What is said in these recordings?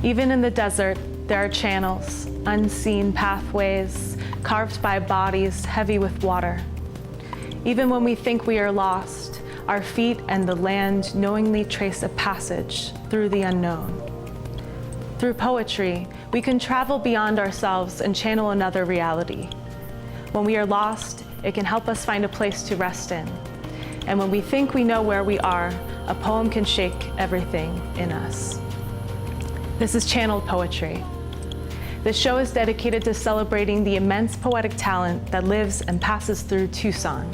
Even in the desert, there are channels, unseen pathways, carved by bodies heavy with water. Even when we think we are lost, our feet and the land knowingly trace a passage through the unknown. Through poetry, we can travel beyond ourselves and channel another reality. When we are lost, it can help us find a place to rest in. And when we think we know where we are, a poem can shake everything in us. This is Channeled Poetry. This show is dedicated to celebrating the immense poetic talent that lives and passes through Tucson.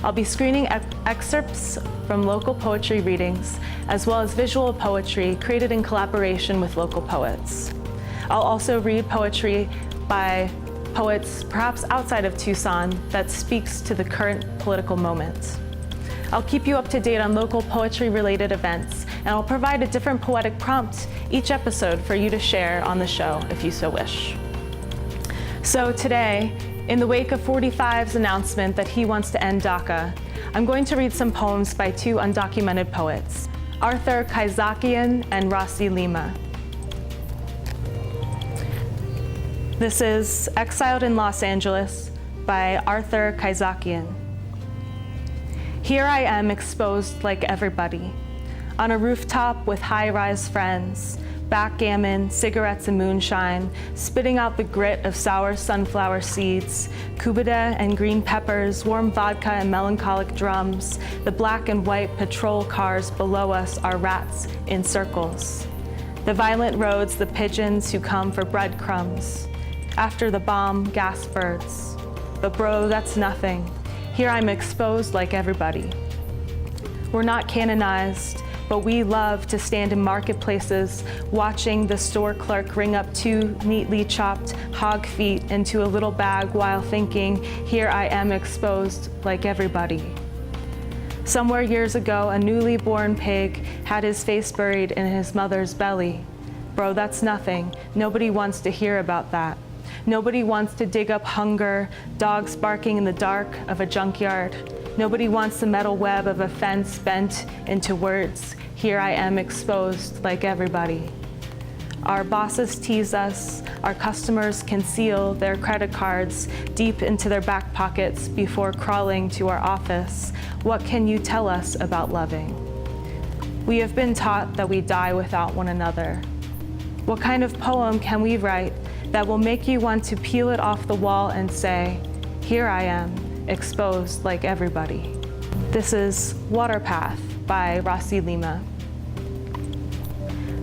I'll be screening excerpts from local poetry readings, as well as visual poetry created in collaboration with local poets. I'll also read poetry by poets perhaps outside of Tucson that speaks to the current political moment. I'll keep you up to date on local poetry-related events, and I'll provide a different poetic prompt each episode for you to share on the show if you so wish. So today, in the wake of 45's announcement that he wants to end DACA, I'm going to read some poems by two undocumented poets, Arthur Kayzakian and Rossy Lima. This is Exiled in Los Angeles by Arthur Kayzakian. Here I am exposed like everybody, on a rooftop with high-rise friends, backgammon, cigarettes and moonshine, spitting out the grit of sour sunflower seeds, kubita and green peppers, warm vodka and melancholic drums. The black and white patrol cars below us are rats in circles. The violent roads, the pigeons who come for breadcrumbs. After the bomb, gas birds. But bro, that's nothing. Here I'm exposed like everybody. We're not canonized, but we love to stand in marketplaces, watching the store clerk ring up 2 neatly chopped hog feet into a little bag while thinking, here I am exposed like everybody. Somewhere years ago, a newly born pig had his face buried in his mother's belly. Bro, that's nothing. Nobody wants to hear about that. Nobody wants to dig up hunger, dogs barking in the dark of a junkyard. Nobody wants the metal web of a fence bent into words. Here I am exposed like everybody. Our bosses tease us. Our customers conceal their credit cards deep into their back pockets before crawling to our office. What can you tell us about loving? We have been taught that we die without one another. What kind of poem can we write that will make you want to peel it off the wall and say, here I am, exposed like everybody? This is Waterpath by Rossy Lima.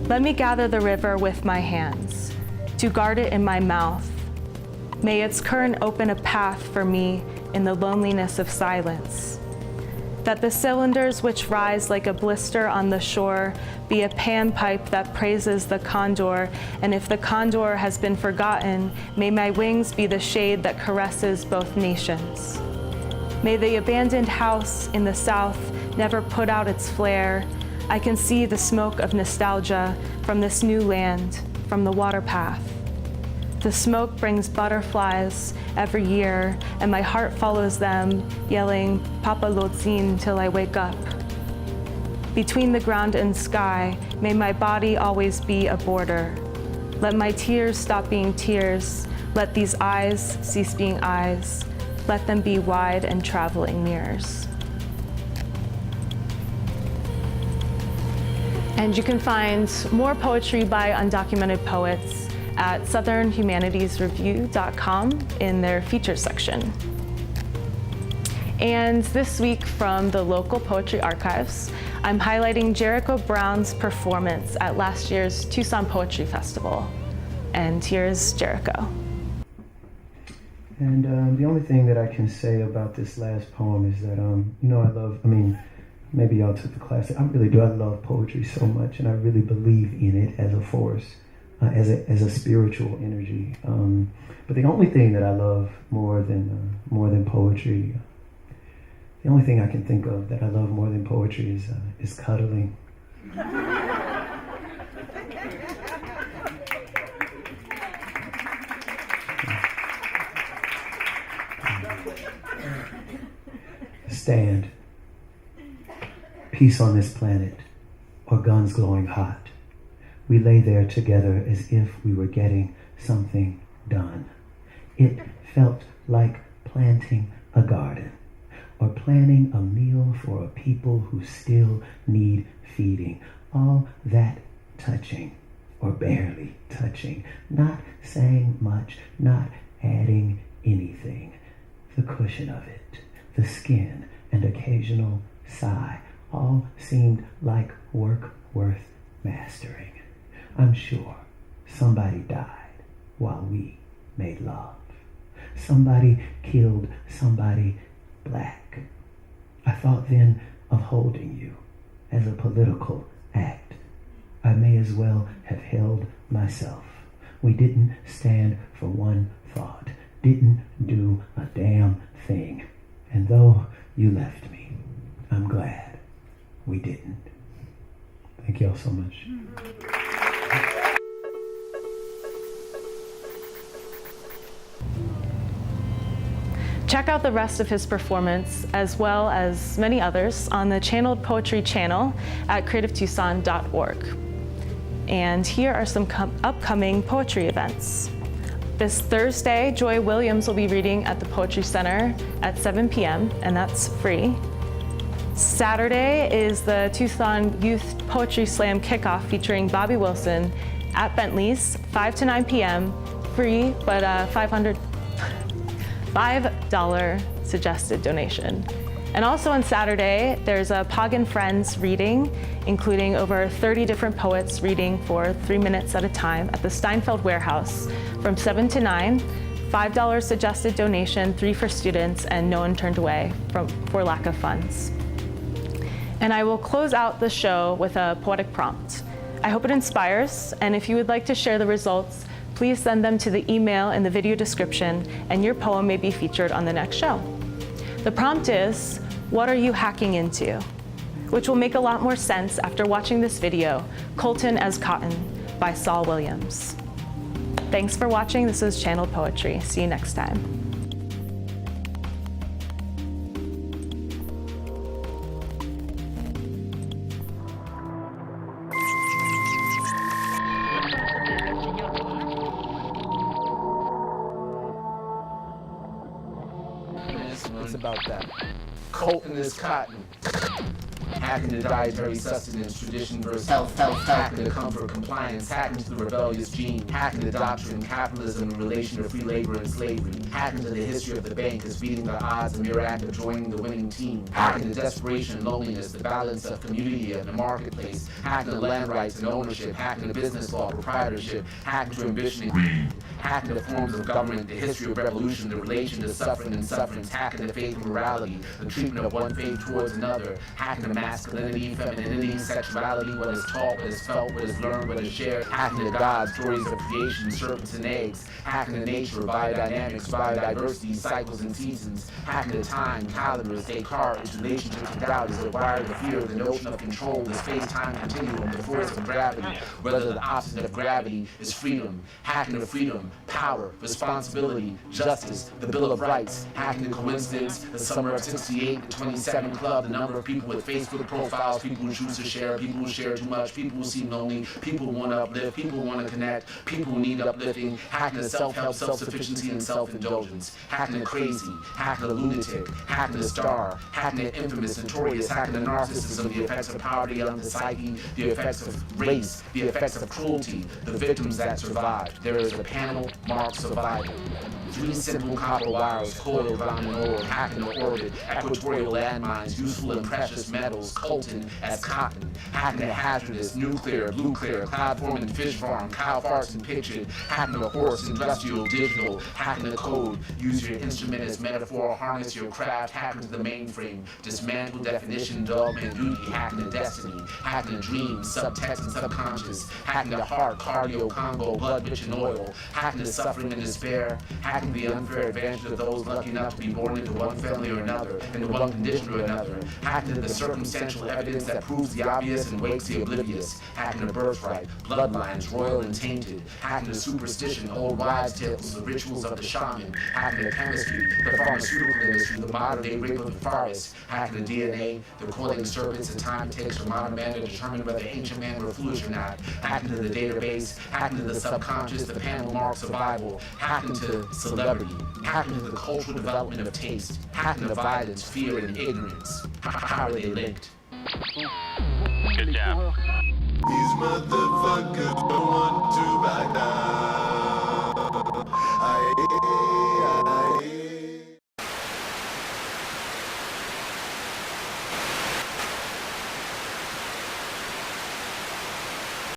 Let me gather the river with my hands, to guard it in my mouth. May its current open a path for me in the loneliness of silence. That the cylinders which rise like a blister on the shore be a panpipe that praises the condor, and if the condor has been forgotten, may my wings be the shade that caresses both nations. May the abandoned house in the south never put out its flare. I can see the smoke of nostalgia from this new land, from the water path. The smoke brings butterflies every year, and my heart follows them, yelling, Papa Lotzin, till I wake up. Between the ground and sky, may my body always be a border. Let my tears stop being tears. Let these eyes cease being eyes. Let them be wide and traveling mirrors. And you can find more poetry by undocumented poets at southernhumanitiesreview.com in their features section. And this week from the local poetry archives, I'm highlighting Jericho Brown's performance at last year's Tucson Poetry Festival. And here's Jericho. And the only thing that I can say about this last poem is that, maybe y'all took the class. I really do. I love poetry so much, and I really believe in it as a force. As a spiritual energy, but the only thing that I love more than poetry, the only thing I can think of that I love more than poetry is cuddling. Stand. Peace on this planet, or guns glowing hot. We lay there together as if we were getting something done. It felt like planting a garden or planning a meal for a people who still need feeding. All that touching or barely touching, not saying much, not adding anything. The cushion of it, the skin, and occasional sigh all seemed like work worth mastering. I'm sure somebody died while we made love. Somebody killed somebody black. I thought then of holding you as a political act. I may as well have held myself. We didn't stand for one thought, didn't do a damn thing. And though you left me, I'm glad we didn't. Thank y'all so much. Check out the rest of his performance, as well as many others, on the Channeled Poetry channel at creativetucson.org. And here are some upcoming poetry events. This Thursday, Joy Williams will be reading at the Poetry Center at 7 p.m., and that's free. Saturday is the Tucson Youth Poetry Slam kickoff featuring Bobby Wilson at Bentley's, 5 to 9 p.m., free, but $5 suggested donation. And also on Saturday, there's a Pog and Friends reading, including over 30 different poets reading for 3 minutes at a time at the Steinfeld Warehouse from 7 to 9, $5 suggested donation, 3 for students, and no one turned away for lack of funds. And I will close out the show with a poetic prompt. I hope it inspires, and if you would like to share the results, please send them to the email in the video description, and your poem may be featured on the next show. The prompt is, what are you hacking into? Which will make a lot more sense after watching this video, Colton as Cotton by Saul Williams. Thanks for watching. This is Channeled Poetry. See you next time. It's about that. Colton is cotton. Hacking the dietary sustenance, tradition versus health, hacking the comfort, compliance, hacking to the rebellious gene, hacking the doctrine, capitalism in relation to free labor and slavery, hacking to the history of the bank as beating the odds, a mere act of joining the winning team, hacking the desperation and loneliness, the balance of community and the marketplace, hacking the land rights and ownership, hacking the business law, proprietorship, hacking to ambition and greed, hacking the forms of government, the history of revolution, the relation to suffering and sufferance, hacking the faith and morality, the treatment of one faith towards another, hacking the masculinity, femininity, sexuality, what is taught, what is felt, what is learned, what is shared, hacking the gods, stories of creation, serpents and eggs, hacking the nature, biodynamics, biodiversity, cycles and seasons, hacking the time, calendars, Descartes, its relationship to doubt is acquired the fear, the notion of control, the space-time continuum, the force of gravity, whether the opposite of gravity is freedom, hacking the freedom, power, responsibility, justice, the Bill of Rights, hacking the coincidence, the summer of '68, the 27 Club, the number of people with Facebook profiles, people who choose to share, people who share too much, people who seem lonely, people who want to uplift, people who want to connect, people who need uplifting, hacking the self-help, self-sufficiency, and self-indulgence, hacking the crazy, hacking the lunatic, hacking the star, hacking the infamous, notorious, hacking the narcissism, the effects of poverty on the psyche, the effects of race, the effects of cruelty, the victims that survived. There is a panel marked survival. 3 simple copper wires coiled around an orb, hacking the orbit, equatorial landmines, useful and precious metals, Colton as cotton, hacking the hazardous, nuclear, blue clear, cloud forming fish farm, cow farts and pictured, hacking the horse, industrial, digital, hacking the code, use your instrument as metaphor, harness your craft, hacking to the mainframe, dismantle definition, dogma and duty, hacking the destiny, hacking the dreams, subtext and subconscious, hacking the heart, cardio, Congo, blood, rich and oil, hacking the suffering and despair, hacking hacking the unfair advantage of those lucky enough to be born into one family or another, into one condition or another, hacking to the circumstantial evidence that proves the obvious and wakes the oblivious, hacking to birthright, bloodlines, royal and tainted, hacking to superstition, old wives' tales, the rituals of the shaman, hacking to chemistry, the pharmaceutical industry, the modern-day rape of the forest, hacking to DNA, the coiling serpents, the time it takes for modern man to determine whether ancient man were foolish or not, hacking to the database, hacking to the subconscious, the panel mark survival, hacking to celebrity, hacking to the cultural development of taste, hacking to violence, fear, and ignorance. How are they linked? Good job. These motherfuckers